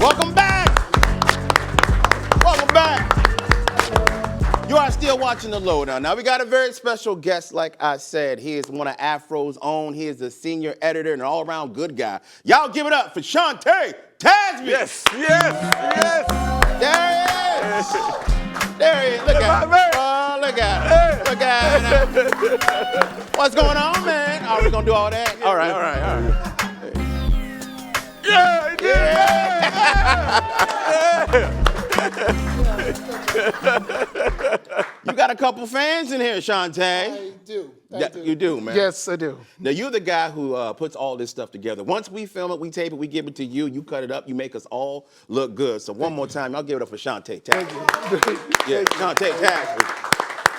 Welcome back. Welcome back. You are still watching The Lowdown. Now, we got a very special guest, like I said. He is one of Afro's own. He is the senior editor and an all-around good guy. Y'all give it up for Shante Tasby. Yes, yes, yes. There he is. There he is. Look at him. Oh, look at him. Look at him. What's going on, man? Are we going to do all that? All right. Yeah, he did. Yeah. You got a couple fans in here, Shante. I do. You do, man. Yes, I do. Now, you're the guy who puts all this stuff together. Once we film it, we tape it, we give it to you, you cut it up, you make us all look good. So one more time, I'll give it up for Shante Tasby. Yeah, Shante Tasby.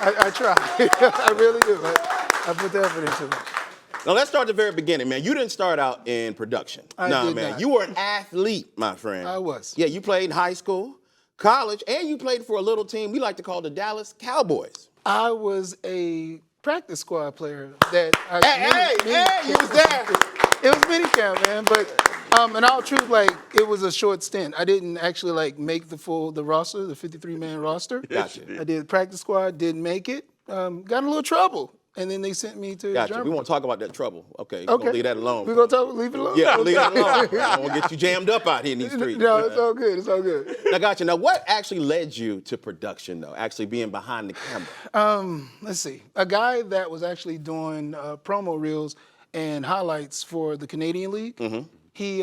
I try. I really do. I put the effort into it. Now, let's start at the very beginning, man. You didn't start out in production. I did man. not. You were an athlete, my friend. I was. Yeah, you played in high school, college, and you played for a little team we like to call the Dallas Cowboys. I was a practice squad player that You was there. It was mini camp, man. But in all truth, like it was a short stint. I didn't actually like make the roster, the 53-man roster. Gotcha. I did practice squad, didn't make it. Got in a little trouble. And then they sent me to Gotcha. Germany. We won't talk about that trouble. Okay. We're gonna leave that alone. We're gonna leave it alone. Yeah, leave it alone. I don't want to get you jammed up out here in these streets. No, it's all good. It's all good. Now, gotcha. Now, what actually led you to production, though? Actually being behind the camera. Let's see. A guy that was actually doing promo reels and highlights for the Canadian League. Mm-hmm. He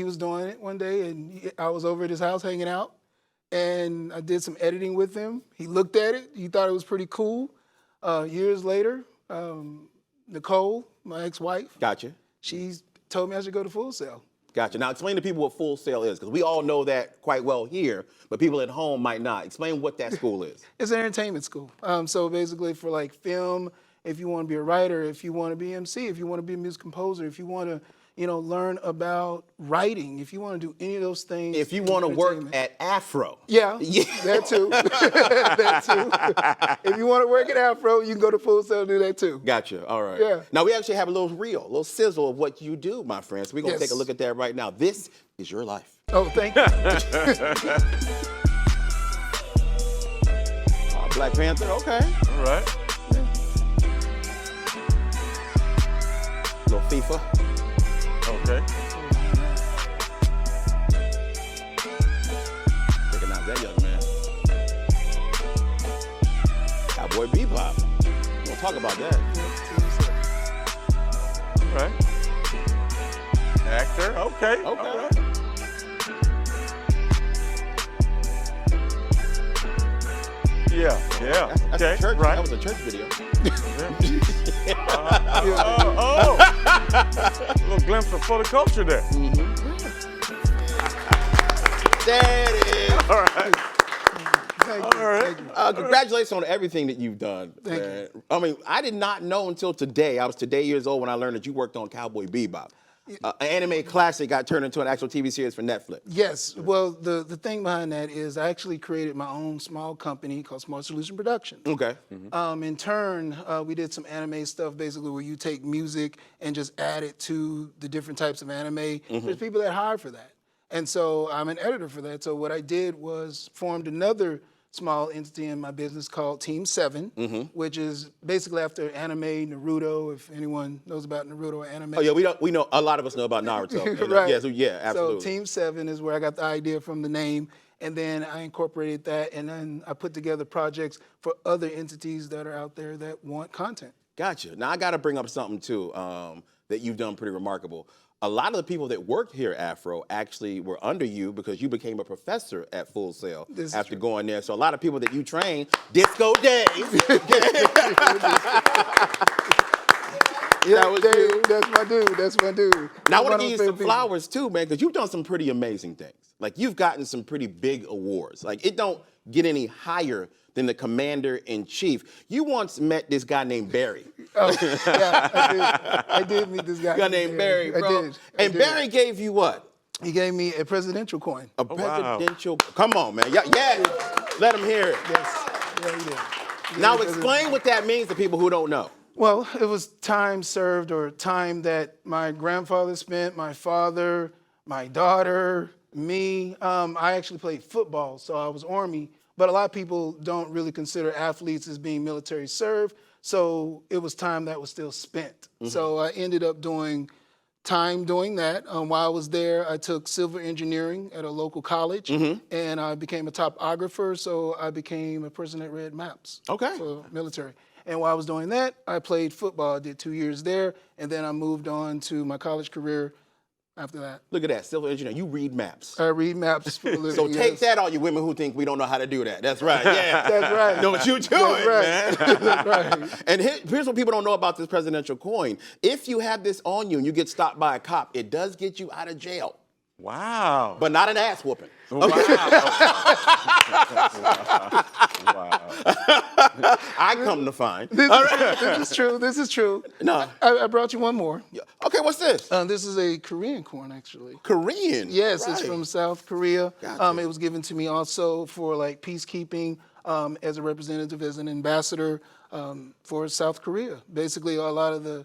was doing it one day, and I was over at his house hanging out, and I did some editing with him. He looked at it. He thought it was pretty cool. Years later, Nicole, my ex-wife, Gotcha. she told me I should go to Full Sail. Gotcha. Now, explain to people what Full Sail is, because we all know that quite well here, but people at home might not. Explain what that school is. It's an entertainment school. So basically for like film, if you want to be a writer, if you want to be MC, if you want to be a music composer, if you want to, learn about writing, if you want to do any of those things. If you want to work at Afro. Yeah, that too. That too. If you want to work at Afro, you can go to Full Sail and do that too. Gotcha. All right. Yeah. Now, we actually have a little reel, a little sizzle of what you do, my friends. We're going to Yes. take a look at that right now. This is your life. Oh, thank you. Black Panther, okay. All right. Little FIFA. Okay. Recognize that young man. Cowboy Bebop. We'll talk about that. All right. Actor. Okay. Okay. All right. Yeah. That's Okay. a church. Right. That was a church video. A little glimpse of full culture there. There it is. All right. Thank you. All right. Thank you. Congratulations on everything that you've done. Thank man. I mean, I did not know until today. I was today years old when I learned that you worked on Cowboy Bebop. An anime classic got turned into an actual TV series for Netflix. Yes. Well, the thing behind that is I actually created my own small company called Smart Solution Productions. Okay. In turn, we did some anime stuff basically where you take music and just add it to the different types of anime. There's people that hire for that. And so I'm an editor for that. So what I did was formed another small entity in my business called Team 7, which is basically after anime, Naruto, if anyone knows about Naruto or anime. Oh yeah, we know a lot of us know about Naruto. Right. Yeah, absolutely. So Team 7 is where I got the idea from the name, and then I incorporated that, and then I put together projects for other entities that are out there that want content. Gotcha. Now I got to bring up something too that you've done pretty remarkable. A lot of the people that work here at Afro actually were under you because you became a professor at Full Sail after going there. So a lot of people that you trained, Disco Dave. Yeah, was you. that's my dude. That's my dude. Now I One want of to give you my some favorite people. flowers too, man, because you've done some pretty amazing things. Like you've gotten some pretty big awards. Like it don't get any higher than the commander-in-chief. You once met this guy named Barry. Oh, yeah, I did meet this guy. A guy named Barry, bro. I did. And Barry gave you what? He gave me a presidential coin. A presidential. Come on, man. Yeah. Let him hear it. Yes. Yeah, he did. Now explain what that means to people who don't know. Well, it was time served or time that my grandfather spent, my father, my daughter, Me, I actually played football, so I was Army. But a lot of people don't really consider athletes as being military serve. So it was time that was still spent. So I ended up doing time doing that. While I was there, I took civil engineering at a local college, and I became a topographer. So I became a person that read maps for military. And while I was doing that, I played football. I did 2 years there, and then I moved on to my college career after that. Look at that, civil engineer. You read maps. I read maps for a living. So take that, all you women who think we don't know how to do that. That's right. Yeah. That's right. No, but you do it, man. That's right. And here's what people don't know about this presidential coin. If you have this on you and you get stopped by a cop, it does get you out of jail. Wow. But not an ass whooping. Wow. I come to find. This is true. No. I brought you one more. Okay, what's this? This is a Korean corn, actually. Korean? Yes, right. It's from South Korea. Gotcha. It was given to me also for like peacekeeping as a representative, as an ambassador for South Korea. Basically, a lot of the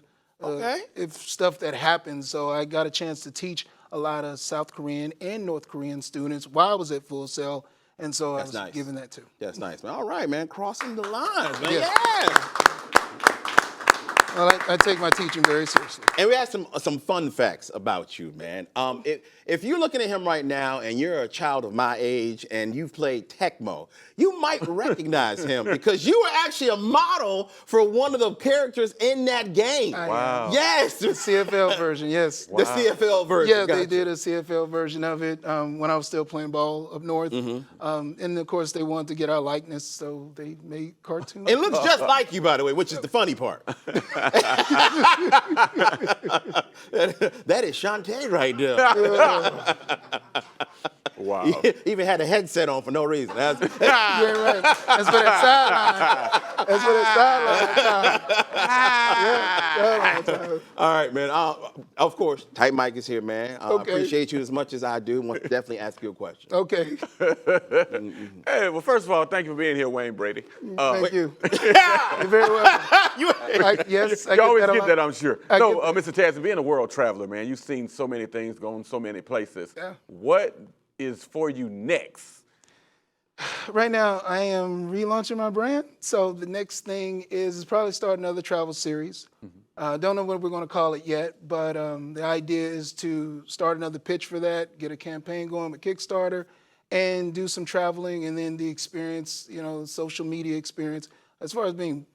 stuff that happens. So I got a chance to teach a lot of South Korean and North Korean students while I was at Full Sail. And so I was given that too. That's nice, man. All right, man. Crossing the lines, man. Yeah. Yeah. Well, I take my teaching very seriously. And we have some fun facts about you, man. If you're looking at him right now and you're a child of my age and you've played Tecmo, you might recognize him because you were actually a model for one of the characters in that game. Wow. Yes. The CFL version, yes. The CFL version. Yeah, Gotcha. they did a CFL version of it when I was still playing ball up north. And of course, they wanted to get our likeness, so they made cartoons. It looks just like you, by the way, which is the funny part. That is Shante right there. Wow. He even had a headset on for no reason. Yeah, right. That's for that sideline. That's for that sideline. All right, man. Of course, Tight Mike is here, man. I Okay. appreciate you as much as I do. Want to definitely ask you a question. Okay. Hey, well, first of all, thank you for being here, Wayne Brady. Thank you. You're very welcome. Yes, I You always a get lot. that, I'm sure. I So, get Mr. Tasby, being a world traveler, man, you've seen so many things, gone so many places. Yeah. What is for you next? Right now, I am relaunching my brand. So the next thing is probably start another travel series. Don't know what we're going to call it yet, but the idea is to start another pitch for that, get a campaign going with Kickstarter, and do some traveling, and then the experience, social media experience, as far as being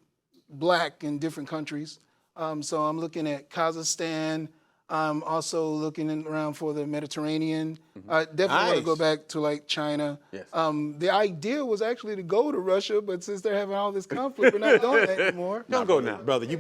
Black in different countries. So I'm looking at Kazakhstan. I'm also looking around for the Mediterranean. I definitely want to Nice. go back to like China. Yes. The idea was actually to go to Russia, but since they're having all this conflict, we're not doing that anymore. Don't go now. Brother, you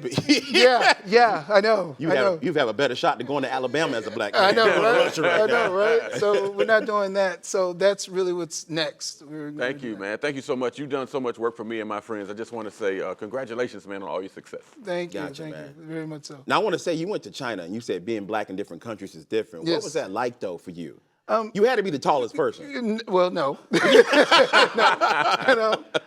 Yeah, I know. you I know. have a better shot to going to Alabama as a Black man. I know, than right? Russia right I now. know, right? So we're not doing that. So that's really what's next. Thank you, man. Thank you so much. You've done so much work for me and my friends. I just want to say congratulations, man, on all your success. Thank you, Gotcha, thank man. you, very much so. Now, I want to say you went to China and you said being Black in different countries is different. What Yes. was that like, though, for you? You had to be the tallest person. Well, no. No.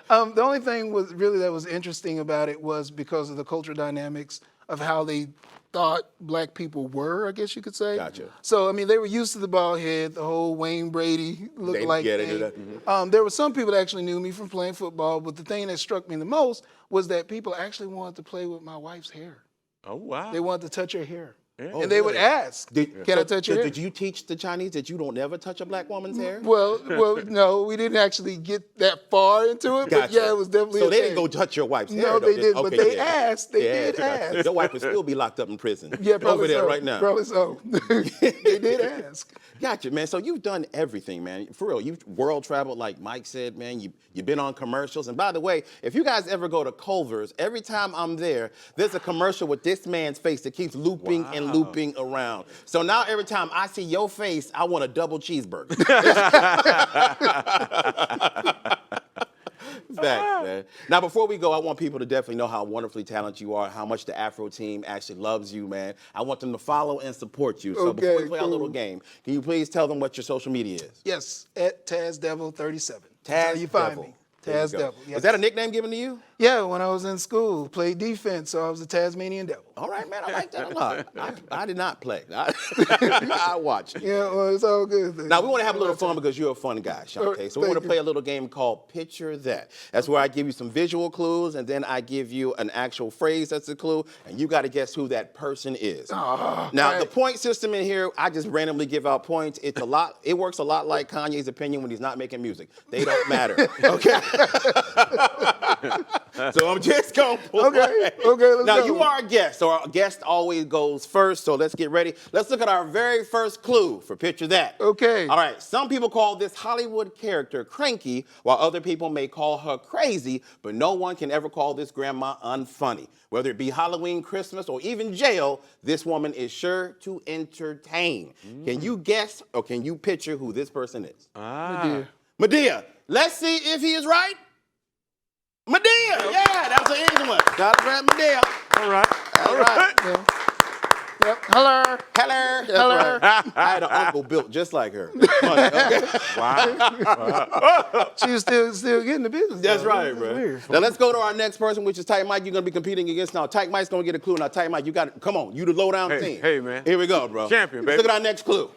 The only thing that was interesting about it was because of the cultural dynamics of how they thought Black people were, I guess you could say. Gotcha. So, they were used to the bald head, the whole Wayne Brady look-alike they thing. do that. There were some people that actually knew me from playing football, but the thing that struck me the most was that people actually wanted to play with my wife's hair. Oh, wow. They wanted to touch her hair. Oh, And they would really? ask, can I touch your hair? Did you teach the Chinese that you don't ever touch a Black woman's hair? Well, no, we didn't actually get that far into it, but Gotcha. yeah, it was definitely So a they thing. didn't go touch your wife's hair. No, though, they did- didn't, but okay, they yeah. asked. They Yeah, did ask. Your wife would still be locked up in prison. Yeah, probably over there so. right now. Probably so. They did ask. Gotcha, man. So you've done everything, man. For real, you've world traveled, like Mike said, man. You've been on commercials. And by the way, if you guys ever go to Culver's, every time I'm there, there's a commercial with this man's face that keeps looping and looping around. So now every time I see your face, I want a double cheeseburger. Facts, man. Now, before we go, I want people to definitely know how wonderfully talented you are, how much the Afro team actually loves you, man. I want them to follow and support you. So before we play our little game, can you please tell them what your social media is? Yes, at TazDevil37. That's Taz how you find Devil. me. There you Taz go. Devil. Yes. Was that a nickname given to you? Yeah, when I was in school, played defense, so I was a Tasmanian devil. All right, man, I like that a lot. I did not play. I watched. Yeah, well, it's all good. Now, we want to have a little fun because you're a fun guy, Shante. So we want to Thank play a little game called Picture That. That's where I give you some visual clues, and then I give you an actual phrase that's a clue, and you got to guess who that person is. Now, the point system in here, I just randomly give out points. It works a lot like Kanye's opinion when he's not making music. They don't matter, okay? So I'm just going to pull Okay, let's Now, go. you are a guest, so our guest always goes first, so let's get ready. Let's look at our very first clue for Picture That. Okay. All right, some people call this Hollywood character cranky, while other people may call her crazy, but no one can ever call this grandma unfunny. Whether it be Halloween, Christmas, or even jail, this woman is sure to entertain. Can you guess or can you picture who this person is? Medea. Let's see if he is right. Medea, yeah, that's an easy one. Got it right, Medea. All right. All right. Yeah. Yep. Hello. Hello. Hello. Right. I had an uncle built just like her. Funny, okay? Wow. She was still getting the business. That's though. right, That's bro. weird. Now let's go to our next person, which is Tight Mike. You're gonna be competing against now. Tight Mike's gonna get a clue. Now, Tight Mike, you got it. Come on, you the low down team. Hey, man. Here we go, bro. Champion, Let's baby. look at our next clue.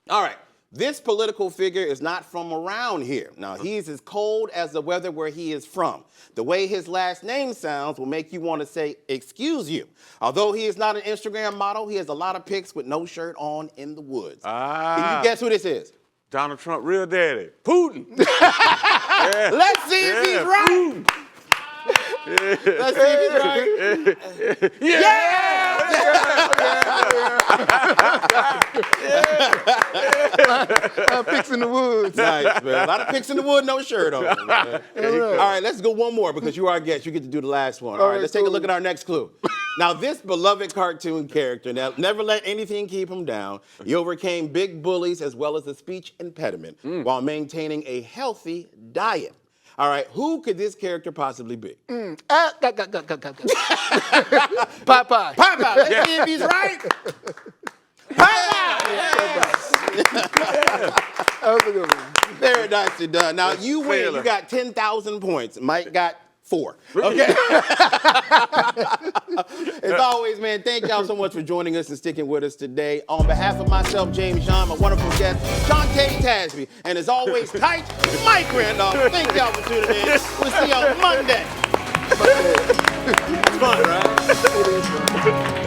All right. This political figure is not from around here. Now, he's as cold as the weather where he is from. The way his last name sounds will make you want to say, excuse you. Although he is not an Instagram model, he has a lot of pics with no shirt on in the woods. Can you guess who this is? Donald Trump, real daddy. Putin. Let's see if he's right. Let's see if he's right. Pics in the woods. Nice, man. A lot of pics in the wood, no shirt on. Man. All right, let's go one more because you are our guest. You get to do the last one. All right, let's take a look at our next clue. Now, this beloved cartoon character never let anything keep him down. He overcame big bullies as well as a speech impediment while maintaining a healthy diet. All right, who could this character possibly be? Popeye. Popeye, let's see if he's right. Popeye! Yes. That was a good one. Very nicely done. Now, you win. You got 10,000 points. Mike got 4. Okay? As always, man, thank y'all so much for joining us and sticking with us today. On behalf of myself, James John, my wonderful guest, Shante Tasby, and as always, Tight Mike Randolph. Thank y'all for tuning in. We'll see you on Monday. It's fun, right? It is fun.